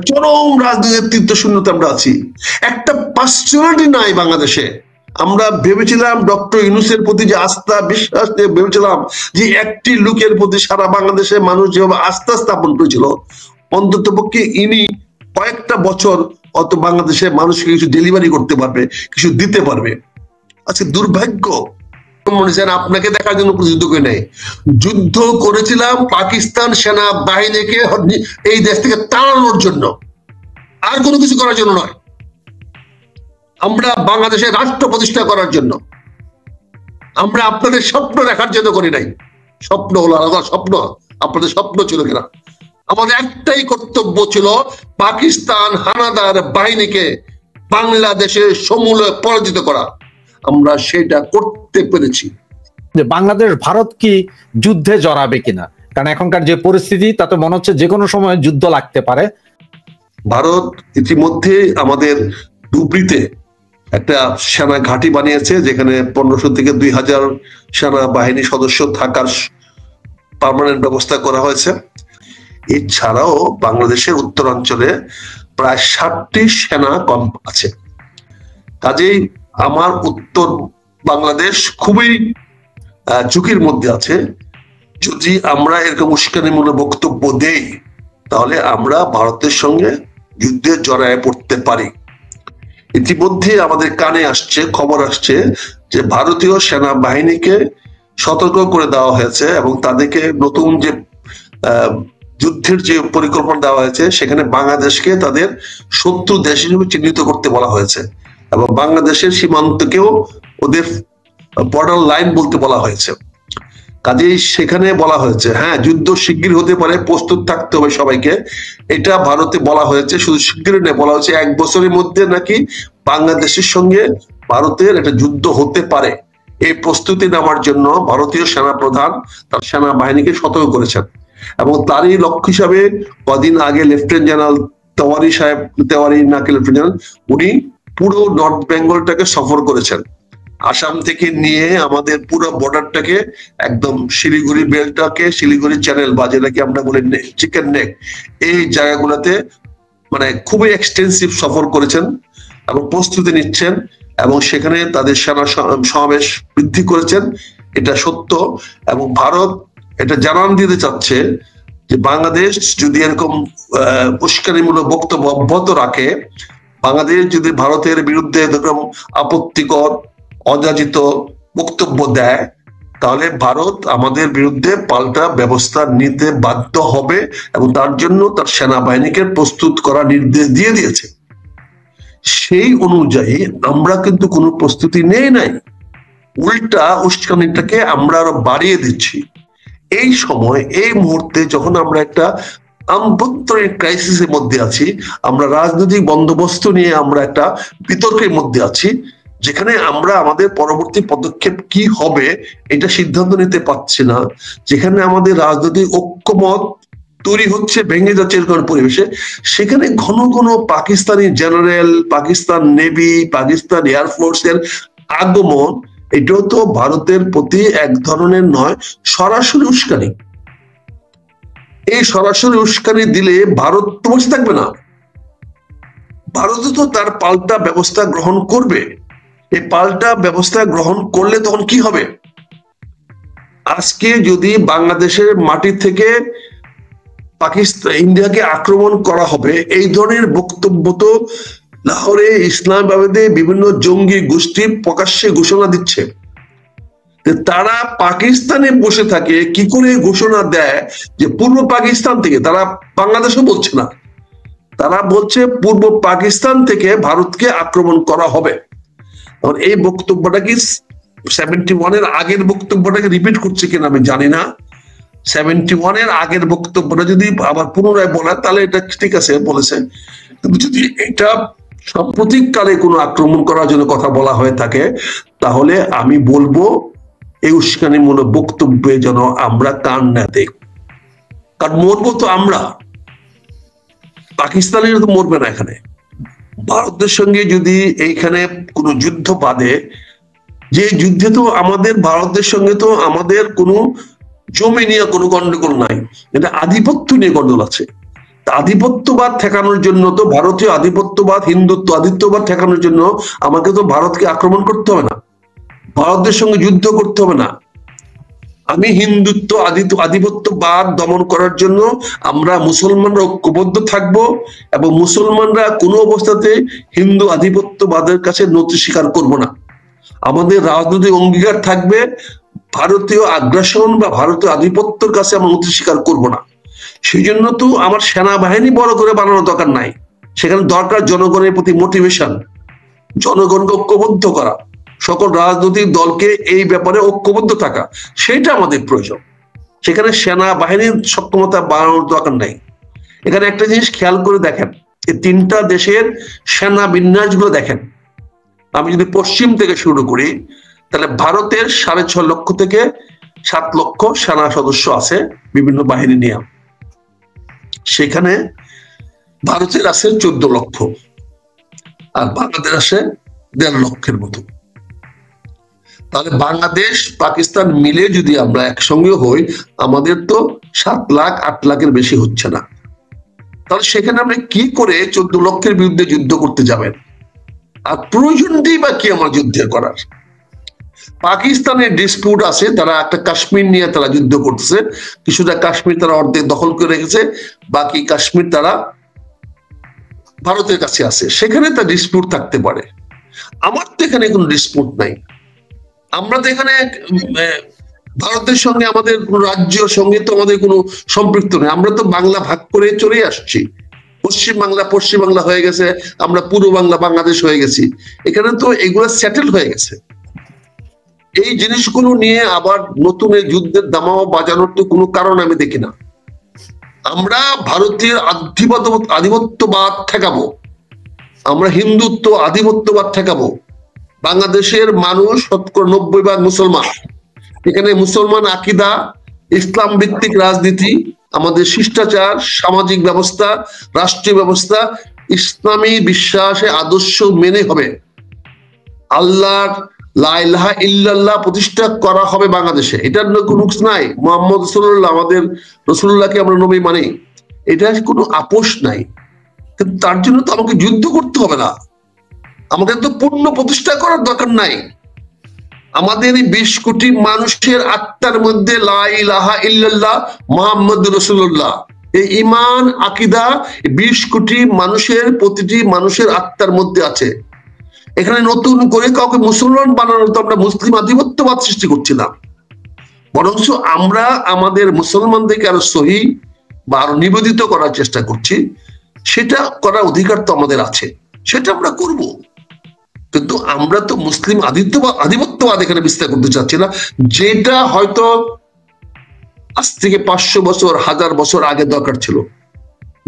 চরম রাজনৈতিক নেতৃত্ব শূন্যতা আমরা আছি, একটা পার্সোনালিটি নাই বাংলাদেশে। আমরা ভেবেছিলাম ডক্টর ইউনূসের প্রতি যে আস্থা বিশ্বাস ভেবেছিলাম যে একটি লোকের প্রতি সারা বাংলাদেশের মানুষ যেভাবে আস্থা স্থাপন করেছিল, অন্তত পক্ষে ইনি কয়েকটা বছর অত বাংলাদেশের মানুষকে কিছু ডেলিভারি করতে পারবে, কিছু দিতে পারবে। আজকে দুর্ভাগ্য, মনে চান আপনাকে দেখার জন্য যুদ্ধ করে নেই, যুদ্ধ করেছিলাম পাকিস্তান সেনা বাহিনীকে এই দেশ থেকে তাড়ানোর জন্য, আর কোনো কিছু করার জন্য নয়। আমরা বাংলাদেশের রাষ্ট্র প্রতিষ্ঠা করার জন্য, আমরা আপনাদের স্বপ্ন দেখার জন্য করি নাই। স্বপ্ন হলো আলাদা, স্বপ্ন আপনাদের স্বপ্ন ছিল কিনা। আমাদের একটাই কর্তব্য ছিল পাকিস্তান হানাদার বাহিনীকে বাংলাদেশের সমূলে পরাজিত করা। আমরা সেটা করতে পেরেছি। যে বাংলাদেশ ভারত কি যুদ্ধে জড়াবে কিনা, কারণ এখনকার যে পরিস্থিতি তাতে মনে হচ্ছে যে কোনো সময় যুদ্ধ লাগতে পারে। ভারত ইতিমধ্যে আমাদের ডুবরিতে একটা সেনা ঘাঁটি বানিয়েছে, যেখানে 1500 থেকে 2000 সেনা বাহিনী সদস্য থাকার পার্মানেন্ট ব্যবস্থা করা হয়েছে। এছাড়াও বাংলাদেশের উত্তরাঞ্চলে প্রায় 60টি সেনা ক্যাম্প আছে। কাজেই আমার উত্তর বাংলাদেশ খুবই ঝুঁকির মধ্যে আছে। যদি আমরা এরকম উস্কানিমূলক বক্তব্য দেই, তাহলে আমরা ভারতের সঙ্গে যুদ্ধে জড়ায় পড়তে পারি। ইতিমধ্যে আমাদের কানে আসছে, খবর আসছে যে ভারতীয় সেনাবাহিনীকে সতর্ক করে দেওয়া হয়েছে এবং তাদেরকে নতুন যে যুদ্ধের যে পরিকল্পনা দেওয়া হয়েছে সেখানে বাংলাদেশকে তাদের শত্রু দেশ হিসেবে চিহ্নিত করতে বলা হয়েছে এবং বাংলাদেশের সীমান্তকেও ওদের বর্ডার লাইন বলতে বলা হয়েছে। কাজেই সেখানে বলা হয়েছে হ্যাঁ, যুদ্ধ শিগগির হতে পারে, প্রস্তুত থাকতে হবে সবাইকে। এটা ভারতে বলা হয়েছে, শুধু শিগগির নয়, বলা হয়েছে 1 বছরের মধ্যে নাকি বাংলাদেশের সঙ্গে ভারতের একটা যুদ্ধ হতে পারে। এই প্রস্তুতি নেওয়ার জন্য ভারতীয় সেনা প্রধান তার সেনাবাহিনীকে সতর্ক করেছেন এবং তারই লক্ষ্য হিসাবে কদিন আগে লেফটেন্যান্ট জেনারেল তেওয়ারি নাকি লেফটেন্যান্ট জেনারেল, উনি পুরো নর্থ বেঙ্গলটাকে সফর করেছেন। আসাম থেকে নিয়ে আমাদের পুরো বর্ডারটাকে একদম শিলিগুড়ি বেলটাকে, শিলিগুড়ি চ্যানেল বা যেটাকে আমরা বলি চিকেন নেক, এই জায়গাগুলোতে মানে খুবই এক্সটেন্সিভ সফর করেছেন এবং প্রস্তুতি নিচ্ছেন এবং সেখানে তাদের সেনা সমাবেশ বৃদ্ধি করেছেন। এটা সত্য এবং ভারত এটা জানান দিতে চাচ্ছে যে বাংলাদেশ যদি এরকম উস্কানিমূলক বক্তব্য অব্যাহত রাখে, বাংলাদেশ যদি ভারতের বিরুদ্ধে এরকম আপত্তিকর অযাচিত বক্তব্য দেয়, তাহলে ভারত আমাদের বিরুদ্ধে পাল্টা ব্যবস্থা নিতে বাধ্য হবে এবং তার জন্য তার সেনাবাহিনীকে প্রস্তুত করার নির্দেশ দিয়ে দিয়েছে। সেই অনুযায়ী আমরা কিন্তু কোনো প্রস্তুতি নেই নাই, উল্টা উস্কানিটাকে আমরা আরো বাড়িয়ে দিচ্ছি। এই সময়, এই মুহূর্তে যখন আমরা একটা আভ্যন্তরীণ ক্রাইসিসের মধ্যে আছি, আমরা রাজনৈতিক বন্দোবস্ত নিয়ে আমরা একটা বিতর্কের মধ্যে আছি, যেখানে আমরা আমাদের পরবর্তী পদক্ষেপ কি হবে এটা সিদ্ধান্ত নিতে পারছি না, যেখানে আমাদের রাজনৈতিক ঐক্যমত তৈরি হচ্ছে, ভেঙে যাচ্ছে এরকম পরিবেশে, সেখানে ঘন ঘন Pakistani general, Pakistan navy, Pakistan air force এর আগমন, এটাও তো ভারতের প্রতি এক ধরনের নয়, সরাসরি উস্কানি। এই সরাসরি উস্কানি দিলে ভারত তো বসে থাকবে না, ভারত তো তার পাল্টা ব্যবস্থা গ্রহণ করবে। এই পাল্টা ব্যবস্থা গ্রহণ করলে তখন কি হবে? আজকে যদি বাংলাদেশের মাটি থেকে পাকিস্তান ইন্ডিয়াকে আক্রমণ করা হবে, এই ধরনের বক্তব্য তো লাহোরে ইসলামাবাদে বিভিন্ন জঙ্গি গোষ্ঠী প্রকাশ্যে ঘোষণা দিচ্ছে। তারা পাকিস্তানে বসে থাকে, কি করে ঘোষণা দেয় যে পূর্ব পাকিস্তান থেকে, তারা বাংলাদেশও বলছে না, তারা বলছে পূর্ব পাকিস্তান থেকে ভারতকে আক্রমণ করা হবে। এই বক্তব্যটা কি 71 এর আগের বক্তব্যটাকে রিপিট করছে কিনা আমি জানি না। 71 এর আগের বক্তব্যটা যদি আবার পুনরায় বলে তাহলে এটা ঠিক আছে বলেছে, কিন্তু যদি এটা সাম্প্রতিককালে কোনো আক্রমণ করার জন্য কথা বলা হয়ে থাকে, তাহলে আমি বলবো এই উস্কানিমূলক বক্তব্যে যেন আমরা কান না দেই। কারণ মরবো তো আমরা, পাকিস্তানিরা তো মরবে না। এখানে ভারতের সঙ্গে যদি এইখানে কোনো যুদ্ধ বাঁধে, যে যুদ্ধে তো আমাদের ভারতের সঙ্গে তো আমাদের কোনো জমি নিয়ে কোনো গন্ডগোল নাই, এটা আধিপত্য নিয়ে গন্ডগোল আছে। আধিপত্যবাদ ঠেকানোর জন্য তো, ভারতীয় আধিপত্যবাদ, হিন্দুত্ব আধিপত্যবাদ ঠেকানোর জন্য আমাকে তো ভারতকে আক্রমণ করতে হবে না, ভারতের সঙ্গে যুদ্ধ করতে হবে না। আমি হিন্দুত্ব আধিপত্যবাদ দমন করার জন্য আমরা মুসলমানরা ঐক্যবদ্ধ থাকব, এবং মুসলমানরা কোনো অবস্থাতে হিন্দু আধিপত্যবাদের কাছে নতি স্বীকার করব না। আমাদের রাজনৈতিক অঙ্গীকার থাকবে ভারতীয় আগ্রাসন বা ভারতীয় আধিপত্যের কাছে আমরা নতি স্বীকার করব না। সেই জন্য তো আমার সেনাবাহিনী বড় করে বানানোর দরকার নাই, সেখানে দরকার জনগণের প্রতি মোটিভেশন, জনগণকে ঐক্যবদ্ধ করা, সকল রাজনৈতিক দলকে এই ব্যাপারে ঐক্যবদ্ধ থাকা, সেটা আমাদের প্রয়োজন। সেখানে সেনাবাহিনীর সক্ষমতা বাড়ানোর দরকার নাই। এখানে একটা জিনিস খেয়াল করে দেখেন, এই তিনটা দেশের সেনা বিন্যাস গুলো দেখেন। আমি যদি পশ্চিম থেকে শুরু করি, তাহলে ভারতের 6.5 লক্ষ থেকে 7 লক্ষ সেনা সদস্য আছে বিভিন্ন বাহিনী নিয়ে, সেখানে ভারতের আছে 14 লক্ষ, আর বাংলাদেশ আছে 1.5 লক্ষের মতো। তাহলে বাংলাদেশ পাকিস্তান মিলে যদি আমরা একসঙ্গে হই, আমাদের তো 7 লাখ 8 লাখের বেশি হচ্ছে না। তাহলে সেখানে আপনি কি করে 14 লক্ষের বিরুদ্ধে যুদ্ধ করতে যাবেন? আর প্রয়োজনটাই বা কি আমার যুদ্ধের করার? পাকিস্তানের ডিসপিউট আছে, তারা একটা কাশ্মীর নিয়ে তারা যুদ্ধ করতেছে, কিছুটা কাশ্মীর তারা অর্ধেক দখল করে রেখেছে, বাকি কাশ্মীর তারা ভারতের কাছে আছে, সেখানে তার ডিসপিউট থাকতে পারে। আমার তো এখানে কোনো ডিসপিউট নাই। আমরা তো এখানে ভারতের সঙ্গে আমাদের রাজ্যের সঙ্গে তো আমাদের কোনো সম্পৃক্ত নেই। আমরা তো বাংলা ভাগ করে চলে আসছি, পশ্চিম বাংলা হয়ে গেছে, আমরা পূর্ব বাংলা বাংলাদেশ হয়ে গেছি, এখানে তো এগুলো সেটেল হয়ে গেছে। এই জিনিসগুলো নিয়ে আবার নতুন এই যুদ্ধের দামাও বাজানোর তো কোনো কারণ আমি দেখি না। আমরা ভারতীয় আধিপত্যবাদ ঠেকাবো, আমরা হিন্দুত্ব আধিপত্যবাদ ঠেকাবো। বাংলাদেশের মানুষ 90% মুসলমান, এখানে মুসলমান আকিদা, ইসলাম ভিত্তিক রাজনীতি, আমাদের শিষ্টাচার, সামাজিক ব্যবস্থা, রাষ্ট্রীয় ব্যবস্থা ইসলামী বিশ্বাসে আদর্শ মেনে হবে। আল্লাহর লা ইলাহা ইল্লাল্লাহ প্রতিষ্ঠা করা হবে বাংলাদেশে, এটার কোনো নাই। মুহাম্মদ রাসূলুল্লাহ, আমাদের রাসূলুল্লাহকে আমরা নবী মানি, এটা কোনো আপোষ নাই। কিন্তু তার জন্য তো আমাকে যুদ্ধ করতে হবে না, আমাদের তো পূর্ণ প্রতিষ্ঠা করার দরকার নাই। আমাদের এই 20 কোটি মানুষের আত্মার মধ্যে লা ইলাহা ইল্লাল্লাহ মুহাম্মাদুর রাসূলুল্লাহ, এই ঈমান আকীদা 20 কোটি মানুষের, প্রতিটি মানুষের আত্মার মধ্যে আছে। এখানে নতুন করে কাউকে মুসলমান বানানোর তো আমরা মুসলিম আধিপত্যবাদ সৃষ্টি করছি না, বরঞ্চ আমরা আমাদের মুসলমানদেরকে আরো সহি বা আরো নিবেদিত করার চেষ্টা করছি। সেটা করার অধিকার তো আমাদের আছে, সেটা আমরা করব। কিন্তু আমরা তো মুসলিম আধিপত্যবাদ এখানে বিস্তার করতে চাচ্ছি না, যেটা হয়তো আজ থেকে 500 বছর 1000 বছর আগে দরকার ছিল,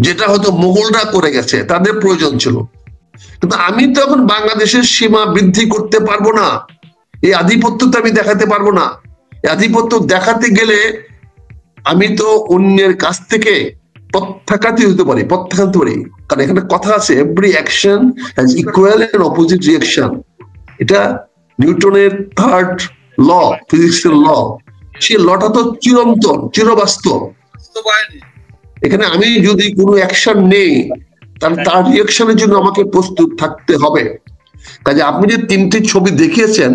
যেটা হয়তো মুঘলরা করে গেছে, তাদের প্রয়োজন ছিল। কিন্তু আমি তো এখন বাংলাদেশের সীমা বৃদ্ধি করতে পারবো না, এই আধিপত্য তো আমি দেখাতে পারবো না। এই আধিপত্য দেখাতে গেলে আমি তো অন্যের কাছ থেকে প্রত্যাখ্যাত হতে পারি, কারণ এখানে কথা আছে every action has equal and opposite reaction. এটা নিউটনের 3rd ল, ফিজিক্সের ল, সেই লটা তো চিরন্তন, চিরবাস্তব। এখানে আমি যদি কোনো অ্যাকশন নেই, তাহলে তার রিঅ্যাকশনের জন্য আমাকে প্রস্তুত থাকতে হবে। কাজে আপনি যে 3টি ছবি দেখিয়েছেন,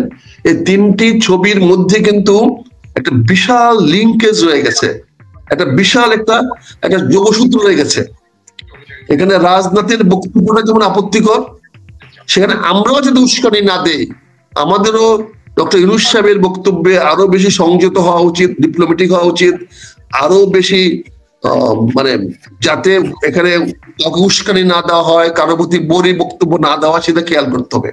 এই 3টি ছবির মধ্যে কিন্তু একটা বিশাল লিঙ্কেজ রয়ে গেছে, একটা বিশাল একটা যোগসূত্র রয়ে গেছে। এখানে রাজনাথের বক্তব্যটা যেমন আপত্তিকর, সেখানে আমরাও যদি উস্কানি না দেই, আমাদেরও ডক্টর ইউনূস সাহেবের বক্তব্যে আরো বেশি সংযত হওয়া উচিত, ডিপ্লোম্যাটিক হওয়া উচিত, আরো বেশি মানে যাতে এখানে কাউকে উস্কানি না দেওয়া হয়, কারো প্রতি বড়ি বক্তব্য না দেওয়া, সেটা খেয়াল করতে হবে।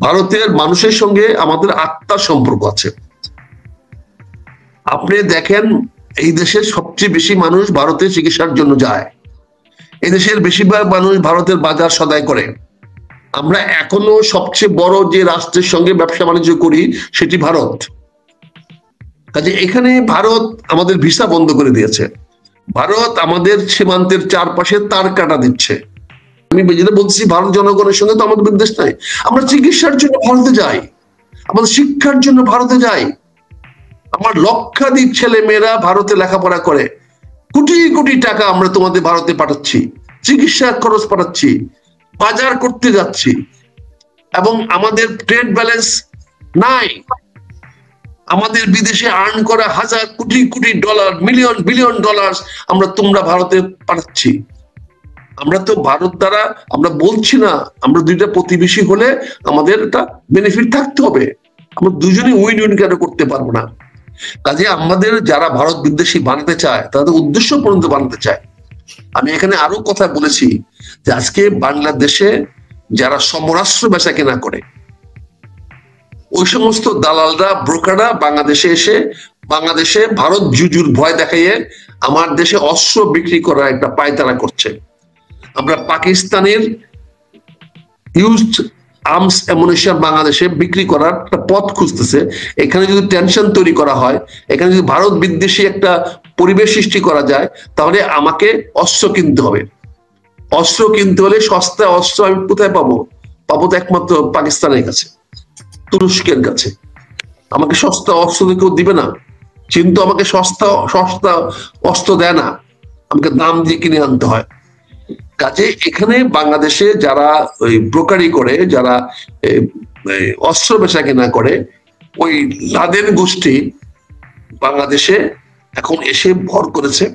ভারতের মানুষের সঙ্গে আমাদের আত্মার সম্পর্ক আছে। আপনি দেখেন, এই দেশের সবচেয়ে বেশি মানুষ ভারতে চিকিৎসার জন্য যায়, এই দেশের বেশিরভাগ মানুষ ভারতের বাজার সদাই করে। আমরা এখনো সবচেয়ে বড় যে রাষ্ট্রের সঙ্গে ব্যবসা বাণিজ্য করি সেটি ভারত। কাজে এখানে ভারত আমাদের ভিসা বন্ধ করে দিয়েছে, ভারত আমাদের সীমান্তের চারপাশে তার কাটা দিচ্ছে। আমি যেটা বলছি, ভারত জনগণের সঙ্গে তো আমাদের বিদ্বেষ নাই। আমরা চিকিৎসার জন্য ভারতে যাই, আমাদের শিক্ষার জন্য ভারতে যাই, আমার লক্ষাধিক ছেলে মেয়েরা ভারতে লেখাপড়া করে। কোটি কোটি টাকা আমরা তোমাদের ভারতে পাঠাচ্ছি, চিকিৎসার খরচ পাঠাচ্ছি, বাজার করতে যাচ্ছি, এবং আমাদের ট্রেড ব্যালেন্স নাই। আমাদের বিদেশে আর্ন করা হাজার crore crore dollar, million billion dollar তোমরা ভারতে পাঠাচ্ছি। আমরা তো ভারত দ্বারা আমরা বলছি না, আমরা দুইটা প্রতিবেশী হলে আমাদের একটা বেনিফিট থাকতে হবে, আমরা দুজনই উইন উইন কেন করতে পারবো না? কাজে আমাদের যারা ভারত বিদ্বেষী বানাতে চায় তাদের উদ্দেশ্য পর্যন্ত বানাতে চায়। আমি এখানে আরো কথা বলেছি যে আজকে বাংলাদেশে যারা সমরাস্ত্র বেচা কেনা করে, ওই সমস্ত দালালরা, ব্রোকাররা বাংলাদেশে এসে বাংলাদেশে ভারত জুজুর ভয় দেখাইয়ে আমার দেশে অস্ত্র বিক্রি করার একটা পায়তারা করছে। আমরা পাকিস্তানের ইউজড আর্মস অ্যামুনিশন বাংলাদেশে বিক্রি করার একটা পথ খুঁজতেছে। এখানে যদি টেনশন তৈরি করা হয়, এখানে যদি ভারত বিদ্বেষী একটা পরিবেশ সৃষ্টি করা যায়, তাহলে আমাকে অস্ত্র কিনতে হবে। অস্ত্র কিনতে হলে সস্তা অস্ত্র আমি কোথায় পাবো? পাবো তো একমাত্র পাকিস্তানের কাছে, তুরস্কের কাছে। আমাকে সস্তা অস্ত্র কেউ দিবে না। চীন তো আমাকে সস্তা অস্ত্র দেয় না, আমাকে দাম দিয়ে কিনে আনতে হয়। কাজে এখানে বাংলাদেশে যারা ওই ব্রোকারি করে, যারা অস্ত্র বেচা কেনা করে, ওই লাদেন গোষ্ঠী বাংলাদেশে এখন এসে ভর করেছে,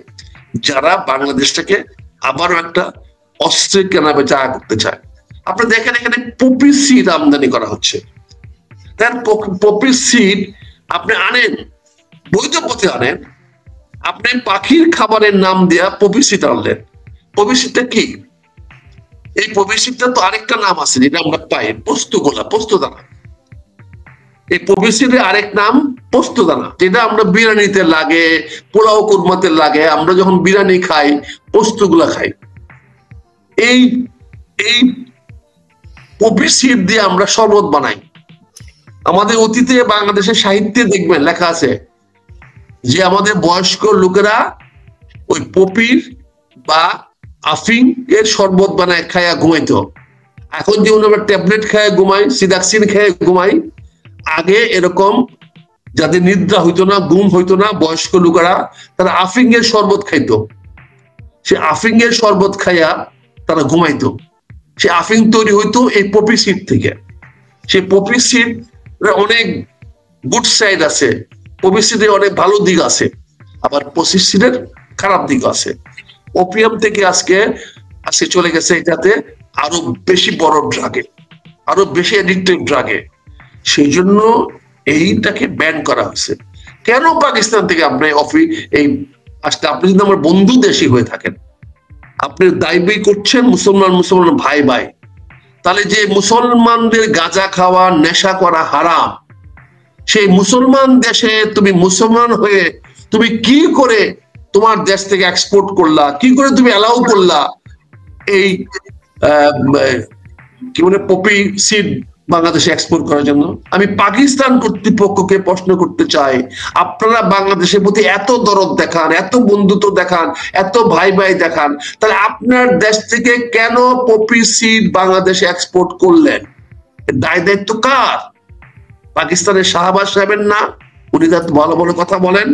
যারা বাংলাদেশটাকে আবারও একটা অস্ত্রের কেনা বেচা করতে চায়। আপনারা দেখেন এখানে পপি সিড আমদানি করা হচ্ছে। পপি সিড আপনি আনেন, বৈধ পথে আনেন, আপনি পাখির খাবারের নাম দেয়া পপি সিড আনলেন। পপি সিডটা কি? এই পপি সিডটা তো আরেকটা নাম আছে যেটা আমরা পাই, পোস্তগোলা, পোস্তদানা। এই পপি সিডের আরেক নাম পোস্তদানা, যেটা আমরা বিরিয়ানিতে লাগে, পোলাও কুরমাতে লাগে। আমরা যখন বিরিয়ানি খাই, পোস্তগুলা খাই। এই এই পপি সিড দিয়ে আমরা শরবত বানাই। আমাদের অতীতে বাংলাদেশের সাহিত্যে দেখবেন লেখা আছে যে আমাদের বয়স্ক লোকেরা ওই পপির বা আফিং এর শরবত বানায় খায়া ঘুমাইতো। এখন যেমন আমরা ট্যাবলেট খায় ঘুমাই, সিডাক্সিন খেয়ে ঘুমাই, আগে এরকম যাদের নিদ্রা হইতো না, ঘুম হইতো না, বয়স্ক লোকেরা তারা আফিং এর শরবত খাইতো। সে আফিং এর শরবত খাইয়া তারা ঘুমাইতো। সে আফিং তৈরি হইতো এই পপি সিড থেকে। সেই পপি সিড অনেক গুড সাইড আছে, পপি সিডের অনেক ভালো দিক আছে, আবার পপি সিডের খারাপ দিক আছে। ওপিয়াম থেকে আজকে চলে গেছে এটাতে আরো বেশি বড় ড্রাগে, আরো বেশি অ্যাডিক্টিভ ড্রাগে। সেই জন্য এইটাকে ব্যান করা হয়েছে। কেন পাকিস্তান থেকে আপনি এই আসলে আপনি যদি আমার বন্ধু দেশি হয়ে থাকেন, আপনি দাবি করছেন মুসলমান ভাই ভাই, তাহলে যে মুসলমানদের গাঁজা খাওয়া, নেশা করা হারাম, সেই মুসলমান দেশে তুমি মুসলমান হয়ে তুমি কি করে তোমার দেশ থেকে এক্সপোর্ট করলা, কি করে তুমি অ্যালাউ করলা এই কি বলে পপি সিড বাংলাদেশে এক্সপোর্ট করার জন্য? আমি পাকিস্তান কর্তৃপক্ষকে প্রশ্ন করতে চাই, আপনারা বাংলাদেশের প্রতি এত দরদ দেখান, এত বন্ধুত্ব দেখান, এত ভাই ভাই দেখান, তাহলে আপনার দেশ থেকে কেন পপি সিড বাংলাদেশে এক্সপোর্ট করলেন? দায় দায়িত্ব কার? পাকিস্তানের শাহবাজ সাহেবের না? উনি ভালো ভালো কথা বলেন।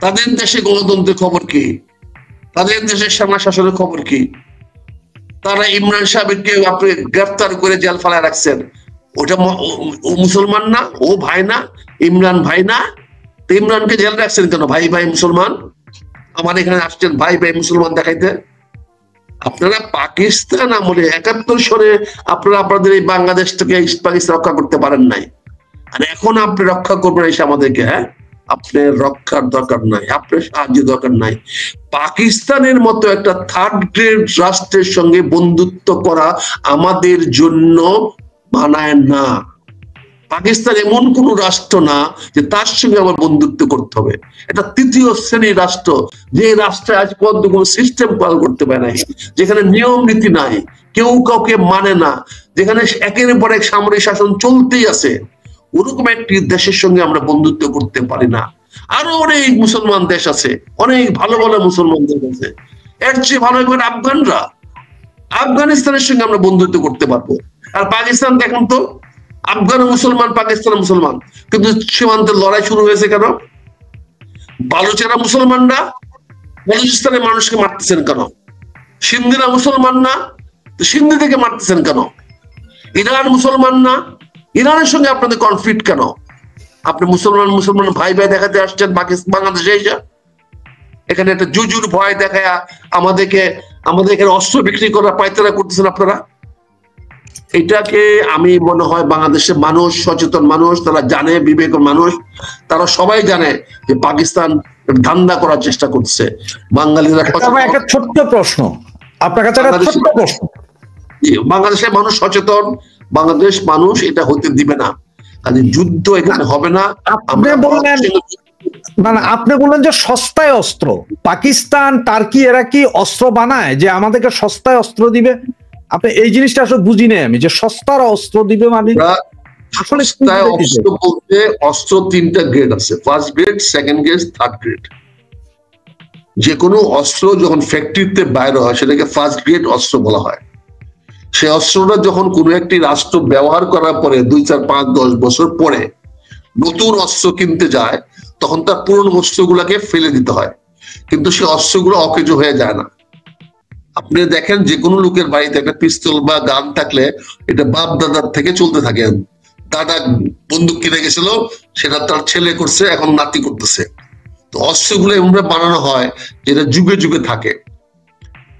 তাদের দেশে গণতন্ত্রের খবর কি? তাদের দেশের সেনা শাসনের খবর কি? তারা ইমরান সাহেবকে আপনি গ্রেফতার করে জেল ফালায় রাখছেন, ওটা ও মুসলমান না? ও ভাই না? ইমরান ভাই না? ইমরানকে জেল রাখছেন কেন? ভাই ভাই মুসলমান, আমার এখানে আসছেন ভাই ভাই মুসলমান দেখাইতে। আপনারা পাকিস্তান আমলে ৭১ সনে আপনারা আপনাদের এই বাংলাদেশ থেকে পাকিস্তান রক্ষা করতে পারেন নাই, আর এখন আপনি রক্ষা করবেন এসে আমাদেরকে? হ্যাঁ, আপনার রক্ষার দরকার নাই, আপনার সাহায্য দরকার নাই। পাকিস্তানের মতো একটা থার্ড গ্রেড রাষ্ট্রের সঙ্গে বন্ধুত্ব করা আমাদের জন্য মানায় না। পাকিস্তান এমন কোন রাষ্ট্র না যে তার সঙ্গে আমার বন্ধুত্ব করতে হবে। এটা তৃতীয় শ্রেণীর রাষ্ট্র, যে রাষ্ট্রে আজ পর্যন্ত কোন সিস্টেম পালন করতে পারে নাই, যেখানে নিয়ম নীতি নাই, কেউ কাউকে মানে না, যেখানে একের পর এক সামরিক শাসন চলতেই আছে। ওরকম একটি দেশের সঙ্গে আমরা বন্ধুত্ব করতে পারি না। আরো অনেক মুসলমান দেশ আছে, অনেক ভালো ভালো মুসলমান দেশ আছে। এর চেয়ে ভালো হবে আফগানরা। আফগানিস্তানের সঙ্গে আমরা বন্ধুত্ব করতে পারবো। আর পাকিস্তান দেখুন তো, আফগান মুসলমান, পাকিস্তান মুসলমান, কিন্তু সীমান্তের লড়াই শুরু হয়েছে কেন? বালুচেরা মুসলমান না, বলুচিস্তানের মানুষকে মারতেছেন কেন? সিন্ধিরা মুসলমান না, তো সিন্ধি থেকে মারতেছেন কেন? ইরান মুসলমান না, ইরানের সঙ্গে আপনাদের কনফ্লিক্ট কেন? আপনি মুসলমান মুসলমান ভাই ভাই দেখাতে আসছেন পাকিস্তান বাংলাদেশে এসে, এখানে একটা জুজুর ভয় দেখায় আমাদের এখানে অস্ত্র বিক্রি করা পায়তারা করতেছেন আপনারা। এটাকে আমি মনে হয় বাংলাদেশের মানুষ, সচেতন মানুষ, তারা জানে, বিবেকের মানুষ, তারা সবাই জানে যে পাকিস্তান ধান্দা করার চেষ্টা করছে। বাঙালিরা একটা ছোট্ট প্রশ্ন আপনার কাছে, ছোট্ট প্রশ্ন, বাংলাদেশের মানুষ সচেতন, বাংলাদেশ মানুষ এটা হতে দিবে না, কাজে যুদ্ধ এখানে হবে না। আপনি বললেন না, আপনি বললেন যে সস্তায় অস্ত্র, পাকিস্তান টার্কি এরা কি অস্ত্র বানায় যে আমাদেরকে সস্তায় অস্ত্র দিবে? আপনি এই জিনিসটা আসলে বুঝি নাই আমি, যে সস্তার অস্ত্র দিবে মানে আসলে অস্ত্র বলতে অস্ত্র তিনটা গ্রেড আছে, first grade, second grade, third grade. যে কোনো অস্ত্র যখন ফ্যাক্টরিতে বাইরে হয় সেটাকে ফার্স্ট গ্রেড অস্ত্র বলা হয়। সেই অস্ত্রটা যখন কোনো একটি রাষ্ট্র ব্যবহার করার পরে 2, 4, 5, 10 বছর পরে নতুন অস্ত্র কিনতে যায়, তখন তার পুরনো অস্ত্রগুলাকে ফেলে দিতে হয়, কিন্তু সেই অস্ত্রগুলো অকেজো হয়ে যায় না। আপনি দেখেন যে কোনো লোকের বাড়িতে একটা পিস্তল বা গান থাকলে এটা বাপ দাদার থেকে চলতে থাকে। দাদা বন্দুক কিনে গেছিল, সেটা তার ছেলে করছে, এখন নাতি করতেছে। তো অস্ত্রগুলো এমন বানানো হয় যেটা যুগে যুগে থাকে।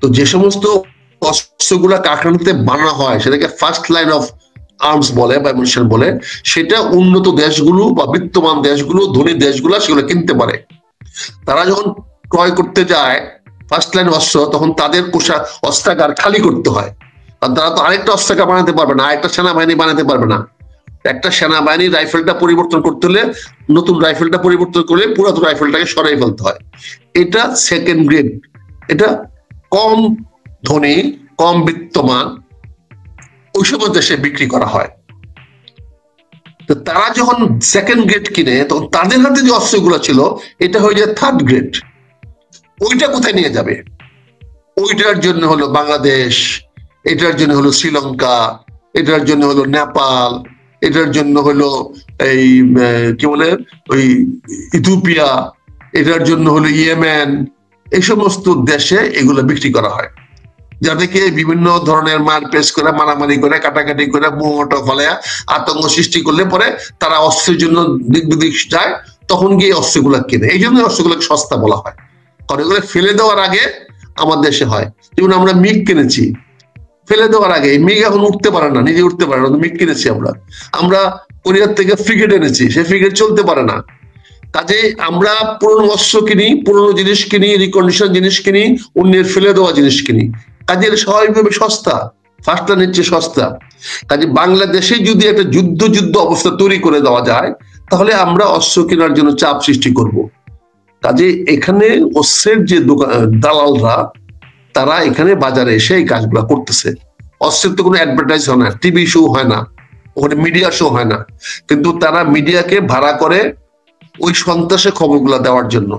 তো যে সমস্ত অস্ত্রগুলা কারখানাতে বানানো হয় সেটাকে ফার্স্ট লাইন অফ আর্মস বলে বা মিশন বলে, সেটা উন্নত দেশগুলো বা বিত্তমান দেশগুলো, ধনী দেশগুলো সেগুলো কিনতে পারে। তারা যখন ক্রয় করতে যায় ফার্স্ট লাইন অস্ত্র, তখন তাদের পোশাক অস্ত্রাগার খালি করতে হয়, কারণ তারা তো আরেকটা অস্ত্রাগার বানাতে পারবে না, আরেকটা সেনাবাহিনী বানাতে পারবে না। একটা সেনাবাহিনীর রাইফেলটা পরিবর্তন করতে হলে নতুন রাইফেলটা পরিবর্তন করলে পুরাতন রাইফেলটাকে সরাই ফেলতে হয়। এটা সেকেন্ড গ্রেড, এটা কম ধনী, কম বিত্তমান ওই সমস্ত দেশে বিক্রি করা হয়। তো তারা যখন সেকেন্ড গ্রেড কিনে, তখন তাদের হাতে যে অস্ত্রগুলো ছিল এটা হয়ে যায় থার্ড গ্রেড। ওইটা কোথায় নিয়ে যাবে? ওইটার জন্য হলো বাংলাদেশ, এটার জন্য হলো শ্রীলঙ্কা, এটার জন্য হলো নেপাল, এটার জন্য হলো এই কি বলে ওই ইথিওপিয়া, এটার জন্য হলো ইয়েমেন, এই সমস্ত দেশে এগুলো বিক্রি করা হয়, যাদেরকে বিভিন্ন ধরনের মারপেচ করে, মারামারি করে, কাটাকাটি করে, মুহূর্ত ফলে আতঙ্ক সৃষ্টি করলে পরে তারা অস্ত্রের জন্য দিক বিদিক যায়, তখন গিয়ে অস্ত্রগুলো কিনে। এই জন্য অস্ত্রগুলোকে সস্তা বলা হয়, কারণ এগুলো ফেলে দেওয়ার আগে আমার দেশে হয়। যেমন আমরা মিগ কিনেছি ফেলে দেওয়ার আগে, মিগ এখন উঠতে পারে না, নিজে উঠতে পারে না, মিগ কিনেছি আমরা কোরিয়ার থেকে ফ্রিগেট এনেছি, সেই ফ্রিগেট চলতে পারে না। কাজে আমরা পুরনো অস্ত্র কিনি, পুরনো জিনিস কিনি, রিকন্ডিশন জিনিস কিনি, অন্যের ফেলে দেওয়া জিনিস কিনি। কাজে স্বাভাবিকভাবে সস্তা, ফার্স্ট লাইনের চেয়ে সস্তা। কাজে বাংলাদেশে যদি একটা যুদ্ধ অবস্থা তৈরি করে দেওয়া যায়, তাহলে আমরা অস্ত্র কেনার জন্য চাপ সৃষ্টি করব। কাজে এখানে অস্ত্রের যে দালালরা, তারা এখানে বাজারে এসে এই কাজগুলা করতেছে। অস্ত্রের তো কোনো অ্যাডভার্টাইজ হয় না, টিভি শো হয় না, ওখানে মিডিয়া শো হয় না, কিন্তু তারা মিডিয়াকে ভাড়া করে ওই সন্ত্রাসের খবরগুলো দেওয়ার জন্য,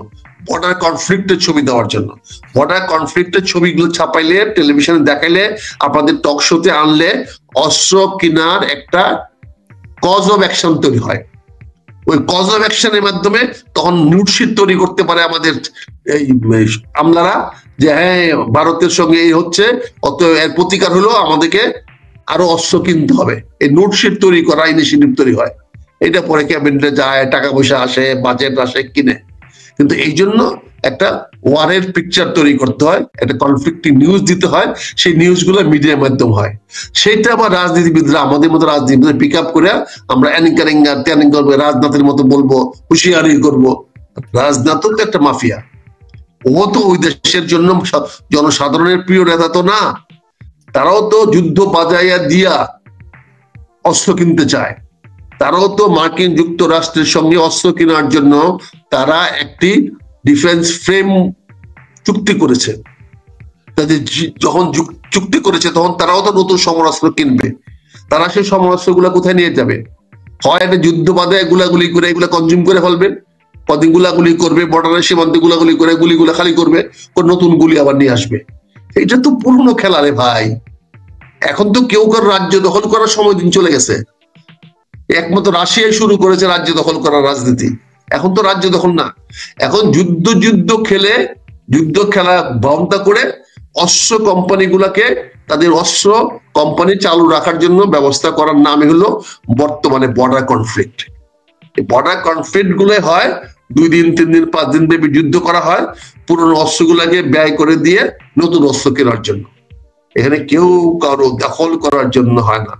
বর্ডার কনফ্লিক্টের ছবি দেওয়ার জন্য। বর্ডার কনফ্লিক্টের ছবিগুলো ছাপাইলে, টেলিভিশনে দেখাইলে, আপনাদের টক শোতে আনলে অস্ত্র কেনার একটা কজ অফ অ্যাকশন তৈরি হয়। ওই কজ অফ অ্যাকশনের মাধ্যমে তখন নিউজশিট তৈরি করতে পারে আমাদের এই আমলারা, যে হ্যাঁ ভারতের সঙ্গে এই হচ্ছে, অত এর প্রতিকার হলো আমাদেরকে আরো অস্ত্র কিনতে হবে। এই নোটশিট তৈরি করা ইনিশিয়েটিভ তৈরি হয়, এটা পরে ক্যাবিনেটে যায়, টাকা পয়সা আসে, বাজেট আসে, কিনে। কিন্তু এই জন্য একটা ওয়ারের পিকচার তৈরি করতে হয়, একটা কনফ্লিক্টিং নিউজ দিতে হয়, সেই নিউজগুলো মিডিয়ার মাধ্যম হয়। সেটা আবার রাজনীতিবিদরা, আমাদের মতো রাজনীতিবিদ পিক আপ করে আমরা অ্যানিং করবো, রাজনাথের মতো বলবো, হুঁশিয়ারি করবো। রাজনাথ তো একটা মাফিয়া, ও তো ওই দেশের জন্য জনসাধারণের প্রিয় নেতা তো না। তারাও তো যুদ্ধ বাজাইয়া দিয়া অস্ত্র কিনতে চায়, তারাও তো মার্কিন যুক্তরাষ্ট্রের সঙ্গে অস্ত্র কেনার জন্য তারা একটি ডিফেন্স ফ্রেম চুক্তি করেছে। যখন চুক্তি করেছে তখন তারাও তো নতুন সমরাস্ত্র কিনবে। তারা সেই সমরাস্ত্র গুলা কোথায় নিয়ে যাবে? হয় একটা যুদ্ধ বাদে গুলাগুলি করে এগুলা কনজিউম করে ফেলবে, কদিন গুলাগুলি করবে, বর্ডারের সীমান্তে গুলাগুলি করে গুলিগুলা খালি করবে, নতুন গুলি আবার নিয়ে আসবে। এটা তো পুরনো খেলা রে ভাই। এখন তো কেউ কারো রাজ্য দখল করার সময় দিন চলে গেছে। একমাত্র রাশিয়ায় শুরু করেছে রাজ্য দখল করার রাজনীতি, এখন তো রাজ্য দখল না, এখন যুদ্ধ খেলা বন্ধ করে অস্ত্র কোম্পানিগুলোকে তাদের অস্ত্র কোম্পানি চালু রাখার জন্য ব্যবস্থা করার নামই হলো বর্তমানে বর্ডার কনফ্লিক্ট। বর্ডার কনফ্লিক্ট গুলো হয় 2 দিন 3 দিন 5 দিন ব্যাপী যুদ্ধ করা হয় পুরনো অস্ত্রগুলাকে ব্যয় করে দিয়ে নতুন অস্ত্র কেনার জন্য। এখানে কেউ কারো দখল করার জন্য হয় না।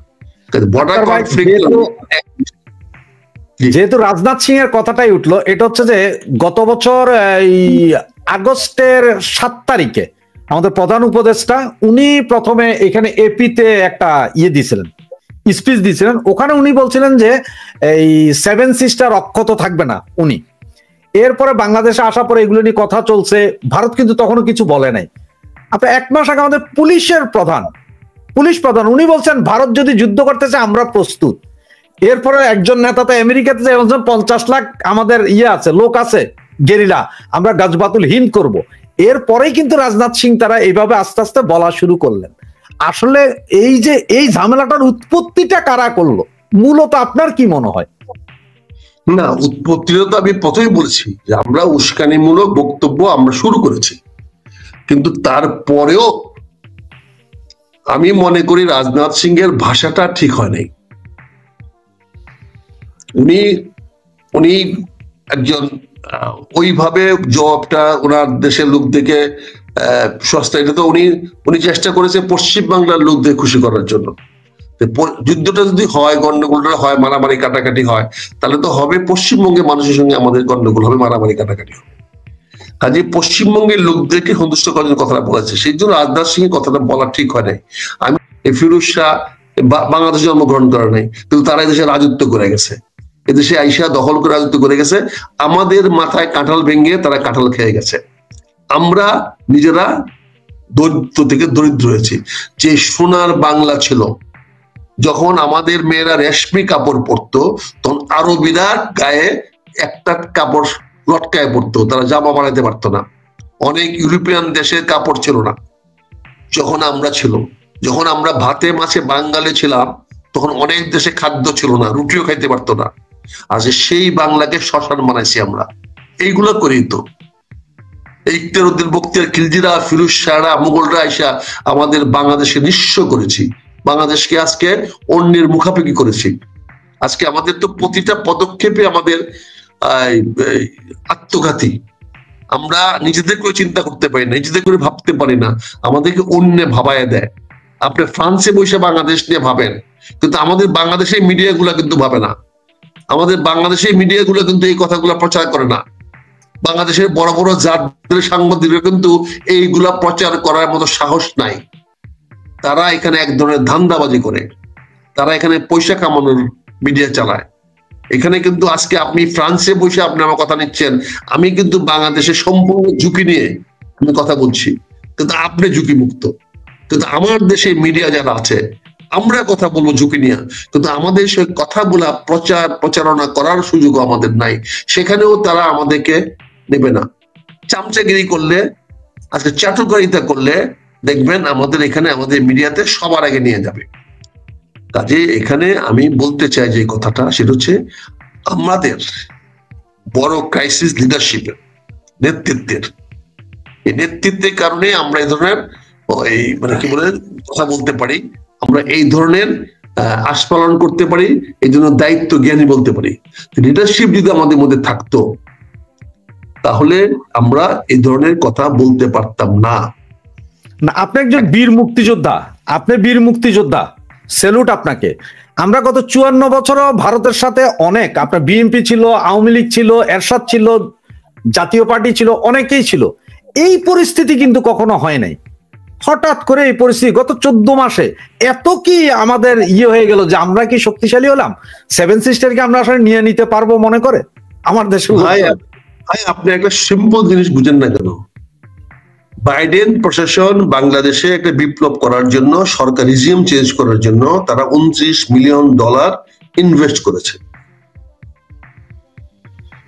বর্ডার কনফ্লিক্ট যেহেতু রাজনাথ সিং এর কথাটাই উঠলো, এটা হচ্ছে যে গত বছর এই আগস্টের 7 তারিখে আমাদের প্রধান উপদেষ্টা উনি প্রথমে এখানে এপিতে একটা দিছিলেন, স্পিচ দিছিলেন। ওখানে উনি বলছিলেন যে এই 7 সিস্টার অক্ষত থাকবে না উনি। এরপরে বাংলাদেশে আসার পরে এগুলো নিয়ে কথা চলছে, ভারত কিন্তু তখনও কিছু বলে নাই। আপনার 1 মাস আগে আমাদের পুলিশ প্রধান উনি বলছেন ভারত যদি যুদ্ধ করতে চায় আমরা প্রস্তুত। এরপরে একজন নেতা তো আমেরিকাতে 50 লাখ আমাদের আছে, লোক আছে গেরিলা, আমরা গাজবাতুল হিন্দ করব। এরপরেই কিন্তু রাজনাথ সিং তারা এইভাবে আস্তে আস্তে বলা শুরু করলেন। আসলে এই যে এই ঝামেলাটার উৎপত্তিটা কারা করলো মূলত আপনার কি মনে হয়? না, উৎপত্তিটা তো আমি প্রথমেই বলেছি যে আমরা উস্কানিমূলক বক্তব্য আমরা শুরু করেছি, কিন্তু তারপরেও আমি মনে করি রাজনাথ সিং এর ভাষাটা ঠিক হয় নাই। উনি একজন ওইভাবে জবাবটা ওনার দেশের লোকদেরকে সস্তা, এটা তো উনি চেষ্টা করেছে পশ্চিম বাংলার লোকদের খুশি করার জন্য। যুদ্ধটা যদি হয়, গন্ডগোলটা হয়, মারামারি কাটাকাটি হয়, তাহলে তো হবে পশ্চিমবঙ্গের মানুষের সঙ্গে আমাদের গন্ডগোল হবে, মারামারি কাটাকাটি হবে। কাজে পশ্চিমবঙ্গের লোকদেরকে সন্তুষ্ট করার জন্য কথাটা বলেছে, সেই জন্য রাজনাথ সিং এর কথাটা বলা ঠিক হয় নাই। আমি ফিরোজ শাহ বাংলাদেশে জন্মগ্রহণ করে নাই, কিন্তু তারা এদেশে রাজত্ব করে গেছে, এদেশে আইসা দখল করে রাজত্ব করে গেছে, আমাদের মাথায় কাঁঠাল ভেঙে তারা কাঁঠাল খেয়ে গেছে। আমরা নিজেরা দরিদ্র থেকে দরিদ্র হয়েছি। যে সোনার বাংলা ছিল, যখন আমাদের মেয়েরা রেশমি কাপড় পরতো তখন আরবিরা গায়ে একটা কাপড় লটকায় পড়তো, তারা জামা বানাইতে পারতো না। অনেক ইউরোপিয়ান দেশের কাপড় ছিল না যখন আমরা ভাতে মাছে বাঙালি ছিলাম, তখন অনেক দেশে খাদ্য ছিল না, রুটিও খাইতে পারতো না। আর সেই বাংলাকে শ্মশান বানাইছি আমরা, এইগুলো করি তো। এই ইখতিয়ারউদ্দিন বখতিয়ার খিলজিরা, ফিরোজ শাহরা, মুঘলরা আইসা আমাদের বাংলাদেশকে নিঃস্ব করেছি, বাংলাদেশকে আজকে অন্যের মুখাপেক্ষি করেছি। আজকে আমাদের তো প্রতিটা পদক্ষেপে আমাদের আত্মঘাতী। আমরা নিজেদের করে চিন্তা করতে পারি না, নিজেদের করে ভাবতে পারি না, আমাদেরকে অন্যে ভাবায় দেয়। আপনি ফ্রান্সে বসে বাংলাদেশ নিয়ে ভাবেন, কিন্তু আমাদের বাংলাদেশের মিডিয়াগুলো কিন্তু ভাবে না, আমাদের বাংলাদেশের মিডিয়াগুলো কিন্তু এই কথাগুলো প্রচার করে না। বাংলাদেশের বড় বড় জাতীয় সাংবাদিকরা কিন্তু এইগুলা প্রচার করার মতো সাহস নাই। তারা এখানে এক ধরনের ধান্দাবাজি করে, তারা এখানে পয়সা কামানোর মিডিয়া চালায়। এখানে কিন্তু আজকে আপনি ফ্রান্সে বসে আপনি আমার কথা নিচ্ছেন, আমি কিন্তু বাংলাদেশের সম্পূর্ণ ঝুঁকি নিয়ে আমি কথা বলছি, কিন্তু আপনি ঝুঁকি মুক্ত। কিন্তু আমার দেশে মিডিয়া যারা আছে, আমরা কথা বলবো ঝুঁকি নিয়ে, কিন্তু আমাদের সে কথাগুলা প্রচারণা করার সুযোগ আমাদের নাই। সেখানেও তারা আমাদেরকে নেবে না। চামচাগিরি করলে, আজকে চাটুকারিতা করলে দেখবেন আমাদের এখানে আমাদের মিডিয়াতে সবার আগে নিয়ে যাবে। কাজে এখানে আমি বলতে চাই যে কথাটা, সেটা হচ্ছে আমাদের বড় ক্রাইসিস লিডারশিপের, নেতৃত্বের। এই নেতৃত্বের কারণে আমরা এই ধরনের কি বলে কথা বলতে পারি, আমরা এই ধরনের আস্ফালন করতে পারি, এই জন্য দায়িত্ব জ্ঞানী বলতে পারি। লিডারশিপ যদি আমাদের মধ্যে থাকতো তাহলে আমরা এই ধরনের কথা বলতে পারতাম না। আপনি একজন বীর মুক্তিযোদ্ধা, স্যালুট আপনাকে। আমরা গত 54 বছরও ভারতের সাথে অনেক, আপনার বিএনপি ছিল, আওয়ামী লীগ ছিল, এরশাদ ছিল, জাতীয় পার্টি ছিল, অনেকেই ছিল। এই পরিস্থিতি কিন্তু কখনো হয় নাই। হঠাৎ করে এই পরিস্থিতি গত 14 মাসে এত কি আমাদের হয়ে গেল যে আমরা কি শক্তিশালী হলাম? 7 সিস্টারকে আমরা আসলে নিয়ে নিতে পারবো মনে করে আমার দেশে? আপনি একটা সিম্পল জিনিস বুঝেন না কেন? বাইডেন প্রশাসন বাংলাদেশে একটা বিপ্লব করার জন্য, সরকার রিজিম চেঞ্জ করার জন্য তারা $29 মিলিয়ন ইনভেস্ট করেছে।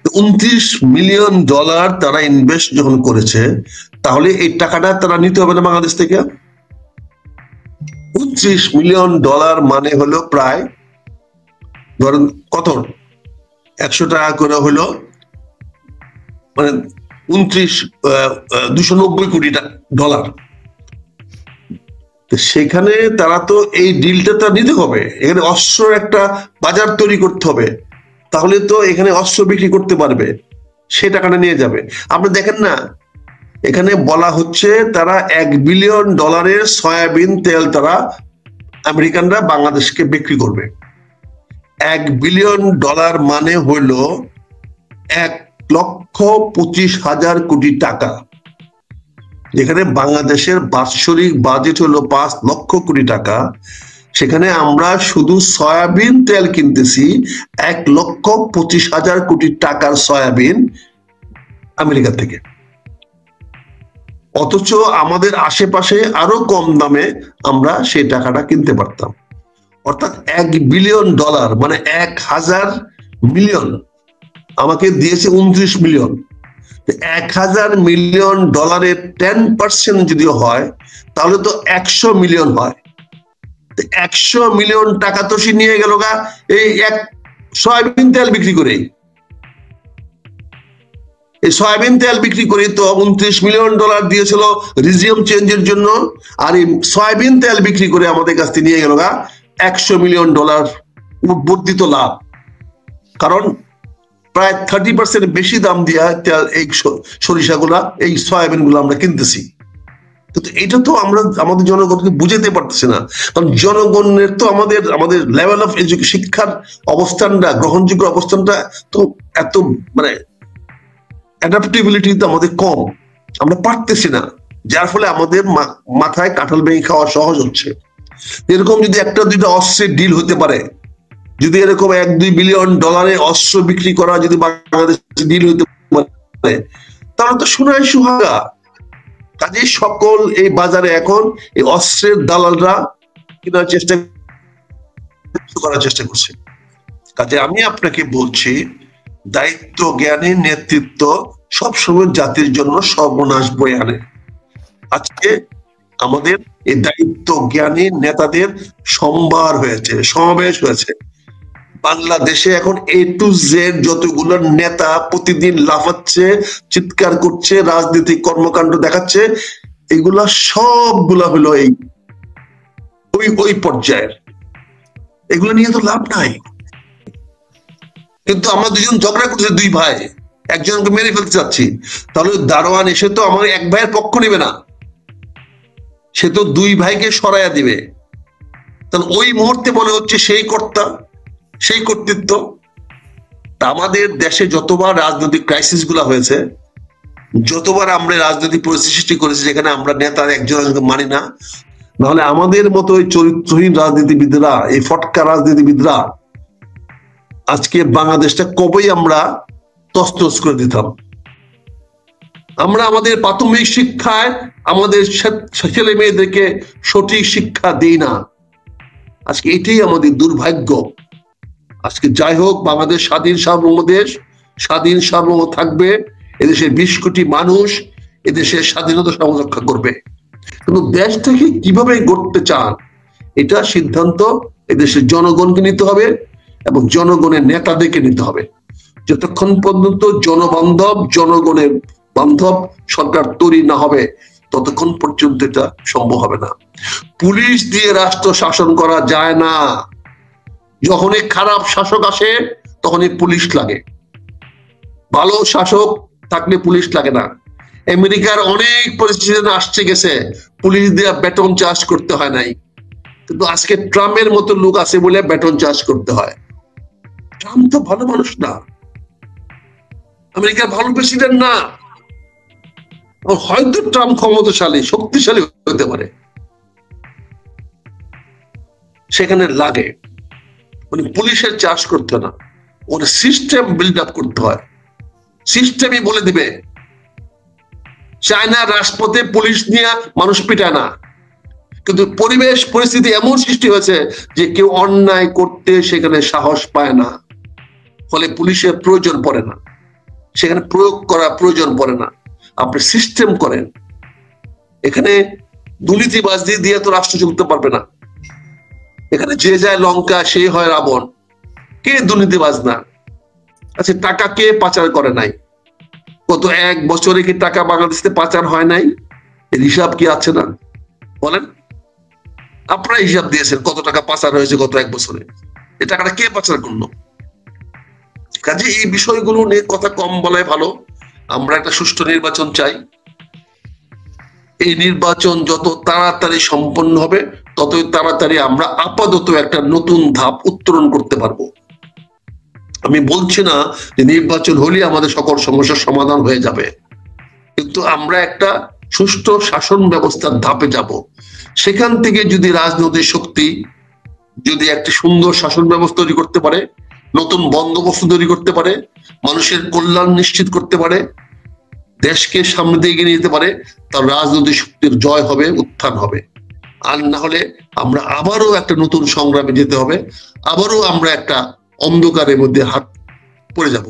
$29 মিলিয়ন তারা ইনভেস্ট যখন করেছে, তাহলে এই টাকাটা তারা নিতে হবে না বাংলাদেশ থেকে? $29 মিলিয়ন মানে হলো প্রায় ধরেন কত, 100 টাকা করে হলো মানে 290 কোটি ডলার। সেখানে তারা তো এই ডিলটা তো নিতে হবে, এখানে অস্ত্রের একটা বাজার তৈরি করতে হবে, তাহলে তো এখানে অস্ত্র বিক্রি করতে পারবে, সে টাকাটা নিয়ে যাবে। আপনি দেখেন না, এখানে বলা হচ্ছে তারা $1 বিলিয়ন সয়াবিন তেল তারা আমেরিকানরা বাংলাদেশকে বিক্রি করবে। $1 বিলিয়ন মানে হইল 1,25,000 কোটি টাকা, যেখানে বাংলাদেশের বাৎসরিক বাজেট হলো 5 লক্ষ কোটি টাকা। সেখানে আমরা শুধু সয়াবিন তেল কিনতেছি 1,25,000 কোটি টাকার সয়াবিন আমেরিকা থেকে, অথচ আমাদের আশেপাশে আরো কম দামে আমরা সেই টাকাটা কিনতে পারতাম। অর্থাৎ $1 বিলিয়ন মানে 1,000 মিলিয়ন আমাকে দিয়েছে 29 মিলিয়ন। $1,000 মিলিয়ন 10% যদি হয় তাহলে তো 100 মিলিয়ন হয়। 100 মিলিয়ন টাকা তো সে নিয়ে গেল গা এই এক সয়াবিন তেল বিক্রি করে। এই সয়াবিন তেল বিক্রি করে তো $29 মিলিয়ন দিয়েছিল রিজিয়ম চেঞ্জের জন্য, আর এই সয়াবিন তেল বিক্রি করে আমাদের কাছ থেকে নিয়ে গেল গা $100 মিলিয়ন বর্ধিত লাভ। কারণ প্রায় 30% বেশি দাম দিয়া তেল এই সরিষাগুলা এই সয়াবিন গুলো আমরা কিনতেছি। কিন্তু এটা তো আমরা আমাদের জনগণকে বুঝাতে পারতেছি না, কারণ জনগণের তো আমাদের লেভেল অফ এডুকেশন, শিক্ষার অবস্থানটা, গ্রহণযোগ্য অবস্থানটা তো এত মানে অ্যাডাপ্টেবিলিটি তো আমাদের কম, আমরা পারতেছি না, যার ফলে আমাদের মাথায় কাঁঠাল ভেঙে খাওয়া সহজ হচ্ছে। এরকম যদি একটা দুইটা অস্ত্রের ডিল হতে পারে, যদি এরকম $1-2 বিলিয়ন অস্ত্র বিক্রি করা যদি বাংলাদেশে ডিল হতে পারে তাহলে তো সোনায় সুহাগা। কাজে সকল এই বাজারে এখন এই অস্ত্রের দালালরা করার চেষ্টা করছে। কাজে আমি আপনাকে বলছি, দায়িত্ব জ্ঞানী নেতৃত্ব সবসময় জাতির জন্য সর্বনাশ বয়ে আনে। আজকে আমাদের এই দায়িত্ব জ্ঞানী নেতাদের সম্ভার হয়েছে, সমাবেশ হয়েছে। বাংলাদেশে এখন A to Z যতগুলো নেতা প্রতিদিন লাফাচ্ছে, চিৎকার করছে, রাজনৈতিক কর্মকাণ্ড দেখাচ্ছে, এগুলা সবগুলা হলো ওই পর্যায়ের। এগুলো নিয়ে তো লাভ নাই। কিন্তু আমরা দুজন ঝগড়া করছি, দুই ভাই, একজনকে মেরে ফেলতে চাচ্ছি, তাহলে দারোয়ান এসে তো আমার এক ভাইয়ের পক্ষ নেবে না, সে তো দুই ভাইকে সরাইয়া দিবে। তাহলে ওই মুহূর্তে মনে হচ্ছে সেই কর্তা, সেই কর্তৃত্ব। আমাদের দেশে যতবার রাজনৈতিক ক্রাইসিস গুলা হয়েছে, যতবার আমরা রাজনৈতিক পরিস্থিতি সৃষ্টি করেছি যেখানে আমরা নেতার একজন মানি না, নাহলে আমাদের মতো ওই চরিত্রহীন রাজনীতিবিদরা, এই ফটকা রাজনীতিবিদরা আজকে বাংলাদেশটা কবেই আমরা তছনছ করে দিতাম। আমরা আমাদের প্রাথমিক শিক্ষায় আমাদের ছেলে মেয়েদেরকে সঠিক শিক্ষা দিই না। আজকে এটাই আমাদের দুর্ভাগ্য। আজকে যাই হোক, বাংলাদেশ স্বাধীন সার্বভৌম দেশ, স্বাধীন সার্বভৌম থাকবে, এদেশের 20 কোটি মানুষ এদেশের স্বাধীনতা সংরক্ষা করবে। কিন্তু দেশটাকে কিভাবে গড়তে চান এটা সিদ্ধান্ত এদেশের জনগণকে নিতে হবে এবং জনগণের নেতাদেরকে নিতে হবে। যতক্ষণ পর্যন্ত জনবান্ধব, জনগণের বান্ধব সরকার তৈরি না হবে ততক্ষণ পর্যন্ত এটা সম্ভব হবে না। পুলিশ দিয়ে রাষ্ট্র শাসন করা যায় না। যখনই খারাপ শাসক আসে তখনই পুলিশ লাগে, ভালো শাসক থাকলে পুলিশ লাগে না। আমেরিকার অনেক পরিস্থিতি আসছে গেছে, পুলিশ দিয়ে বেতন চার্জ করতে হয় নাই, কিন্তু আজকে ট্রাম্পের মতো লোক আছে বলে বেতন চার্জ করতে হয়। ট্রাম্প তো ভালো মানুষ না, আমেরিকার ভালো প্রেসিডেন্ট না। হয়তো ট্রাম্প ক্ষমতাশালী, শক্তিশালী হতে পারে, সেখানে লাগে মানে পুলিশের চার্জ করতে না, ওর সিস্টেম বিল্ড আপ করতে হয়। সিস্টেমই বলে দিবে। চায়না রাজপথে পুলিশ নিয়ে মানুষ পিটায় না, কিন্তু পরিবেশ পরিস্থিতি এমন সৃষ্টি হয়েছে যে কেউ অন্যায় করতে সেখানে সাহস পায় না, ফলে পুলিশের প্রয়োজন পড়ে না, সেখানে প্রয়োগ করা প্রয়োজন পড়ে না। আপনি সিস্টেম করেন। এখানে দুর্নীতিবাজ দিয়ে তো রাষ্ট্র চলতে পারবে না। এখানে যে যায় লঙ্কা সে হয় রাবণ। কে দুর্নীতিবাজ না? আচ্ছা, টাকা কে পাচার করে নাই? গত 1 বছরে কি টাকা বাংলাদেশে পাচার হয় নাই? এর হিসাব কি আছে না? বলেন, আপনারা হিসাব দিয়েছেন কত টাকা পাচার হয়েছে গত 1 বছরে। এই টাকাটা কে পাচার করলো? কাজে এই বিষয়গুলো নিয়ে কথা কম বলাই ভালো। আমরা একটা সুষ্ঠু নির্বাচন চাই। এই নির্বাচন যত তাড়াতাড়ি সম্পন্ন হবে ততই তাড়াতাড়ি আমরা আপাতত একটা নতুন ধাপ উত্তরণ করতে পারবো। আমি বলছি না যে নির্বাচন হলে আমাদের সকল সমস্যার সমাধান হয়ে যাবে, কিন্তু আমরা একটা সুষ্ঠু শাসন ব্যবস্থার ধাপে যাব। সেখান থেকে যদি রাজনৈতিক শক্তি যদি একটি সুন্দর শাসন ব্যবস্থা তৈরি করতে পারে, নতুন বন্দোবস্ত তৈরি করতে পারে, মানুষের কল্যাণ নিশ্চিত করতে পারে, দেশকে সামনে দিয়ে এগিয়ে নিতে পারে, তার রাজনৈতিক শক্তির জয় হবে, উত্থান হবে। আর না হলে আমরা আবারও একটা নতুন সংগ্রামে যেতে হবে, আবারও আমরা একটা অন্ধকারের মধ্যে হাত পড়ে যাব।